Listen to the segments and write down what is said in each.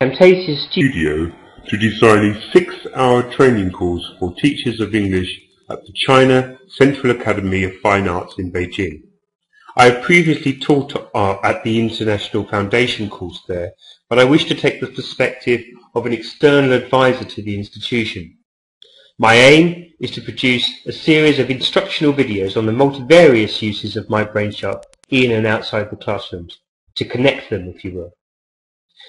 Camtasia Studio to design a 6-hour training course for teachers of English at the China Central Academy of Fine Arts in Beijing. I have previously taught art at the International Foundation course there, but I wish to take the perspective of an external advisor to the institution. My aim is to produce a series of instructional videos on the multivarious uses of MyBrainshark in and outside the classrooms, to connect them, if you will.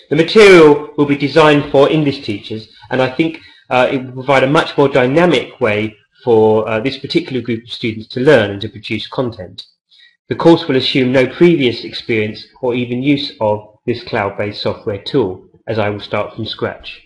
The material will be designed for English teachers, and I think it will provide a much more dynamic way for this particular group of students to learn and to produce content. The course will assume no previous experience or even use of this cloud-based software tool, as I will start from scratch.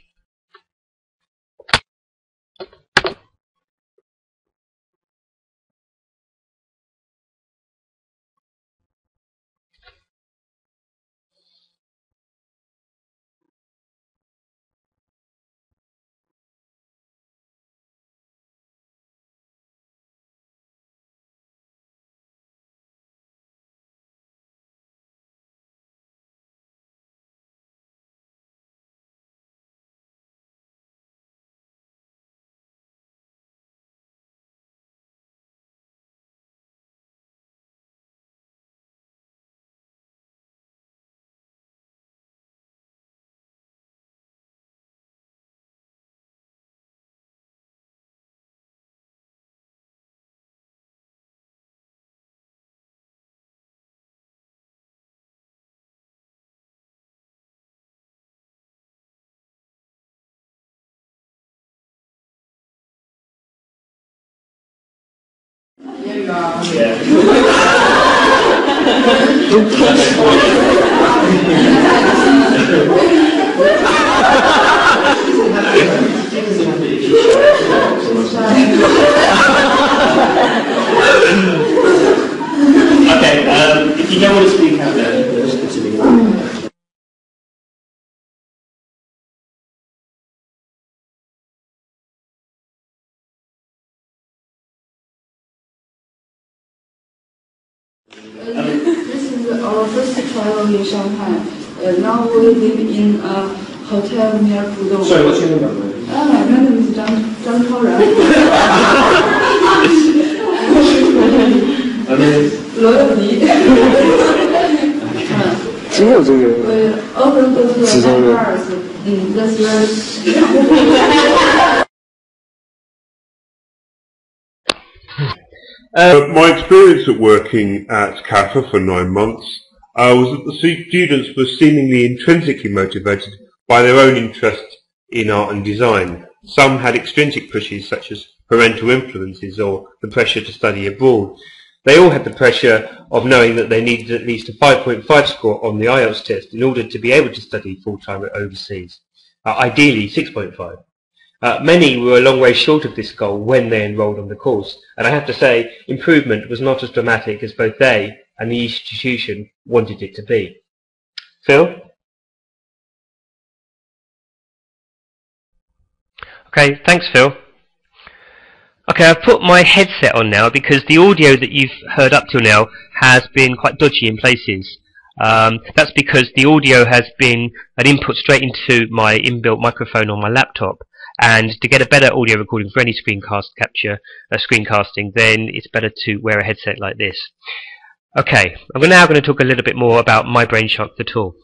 If you don't want to speak out there, just continue. This is our first trial in Shanghai. Now we live in a hotel near Pudong. Sorry, what's your name? My name is Zhang Taoran. Loyalty. 只有这个 We often go to the bars. That's right. My experience at working at CAFA for 9 months was that the students were seemingly intrinsically motivated by their own interest in art and design. Some had extrinsic pushes such as parental influences or the pressure to study abroad. They all had the pressure of knowing that they needed at least a 5.5 score on the IELTS test in order to be able to study full-time overseas, ideally 6.5. Many were a long way short of this goal when they enrolled on the course, and I have to say improvement was not as dramatic as both they and the institution wanted it to be. Phil? Okay, thanks Phil. Okay, I've put my headset on now because the audio that you've heard up till now has been quite dodgy in places. That's because the audio has been an input straight into my inbuilt microphone on my laptop, and to get a better audio recording for any screencasting, then it's better to wear a headset like this. Okay, I'm now going to talk a little bit more about MyBrainshark, the tool.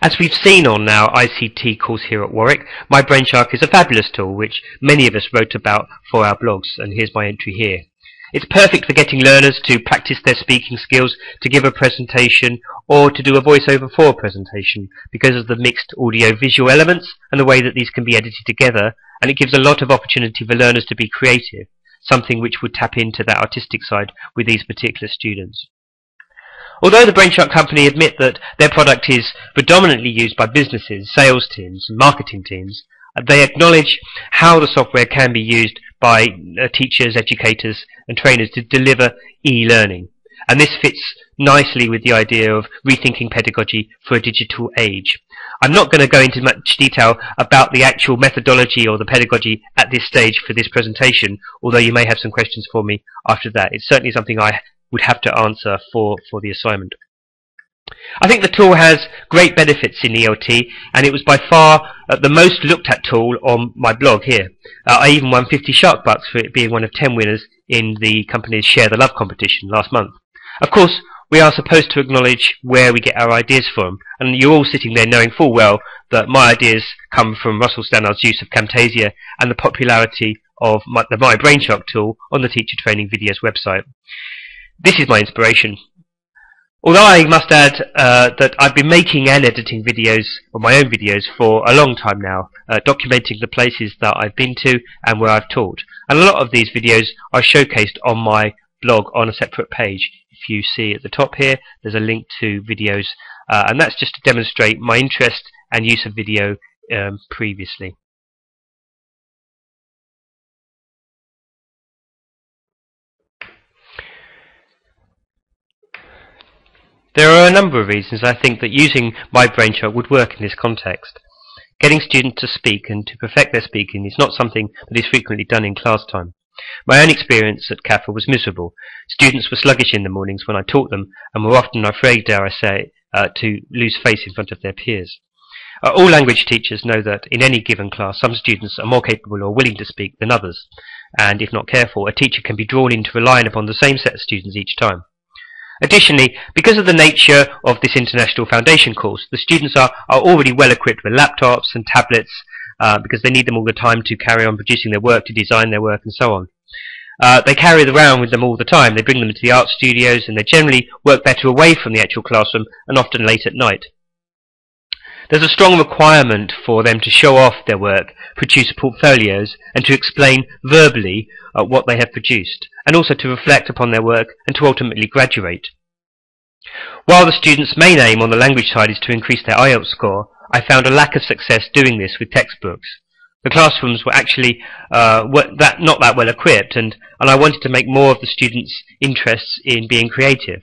As we've seen on our ICT course here at Warwick, MyBrainshark is a fabulous tool which many of us wrote about for our blogs, and here's my entry here. It's perfect for getting learners to practice their speaking skills, to give a presentation, or to do a voiceover for a presentation because of the mixed audio-visual elements and the way that these can be edited together, and it gives a lot of opportunity for learners to be creative, something which would tap into that artistic side with these particular students. Although the Brainshark company admit that their product is predominantly used by businesses, sales teams, and marketing teams, they acknowledge how the software can be used by teachers, educators, and trainers to deliver e-learning. and this fits nicely with the idea of rethinking pedagogy for a digital age. I'm not going to go into much detail about the actual methodology or the pedagogy at this stage for this presentation, although you may have some questions for me after that. It's certainly something I would have to answer for the assignment. I think the tool has great benefits in ELT, and it was by far the most looked at tool on my blog here. I even won 50 Shark Bucks for it being one of 10 winners in the company's Share the Love competition last month. Of course, we are supposed to acknowledge where we get our ideas from, and you're all sitting there knowing full well that my ideas come from Russell Stannard's use of Camtasia and the popularity of the MyBrainshark tool on the Teacher Training Videos website. This is my inspiration. Although I must add that I've been making and editing videos, or my own videos, for a long time now, documenting the places that I've been to and where I've taught. And a lot of these videos are showcased on my blog on a separate page. If you see at the top here, there's a link to videos, and that's just to demonstrate my interest and use of video previously. There are a number of reasons I think that using MyBrainshark would work in this context. Getting students to speak and to perfect their speaking is not something that is frequently done in class time. My own experience at CAFA was miserable. Students were sluggish in the mornings when I taught them, and were often afraid, dare I say, to lose face in front of their peers. All language teachers know that in any given class some students are more capable or willing to speak than others, and if not careful, a teacher can be drawn into relying upon the same set of students each time. Additionally, because of the nature of this international foundation course, the students are already well equipped with laptops and tablets because they need them all the time to carry on producing their work, to design their work and so on. They carry them around with them all the time. They bring them to the art studios, and they generally work better away from the actual classroom and often late at night. There's a strong requirement for them to show off their work, produce portfolios, and to explain verbally what they have produced, and also to reflect upon their work and to ultimately graduate. While the students' main aim on the language side is to increase their IELTS score, I found a lack of success doing this with textbooks. The classrooms were actually not that well equipped, and I wanted to make more of the students' interests in being creative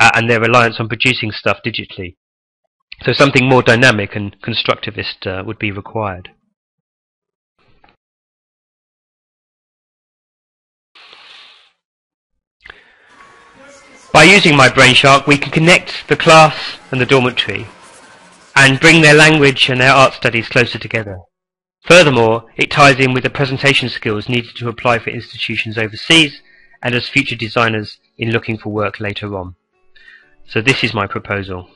and their reliance on producing stuff digitally. So something more dynamic and constructivist would be required. By using MyBrainshark, we can connect the class and the dormitory and bring their language and their art studies closer together. Furthermore, it ties in with the presentation skills needed to apply for institutions overseas and as future designers in looking for work later on. So this is my proposal.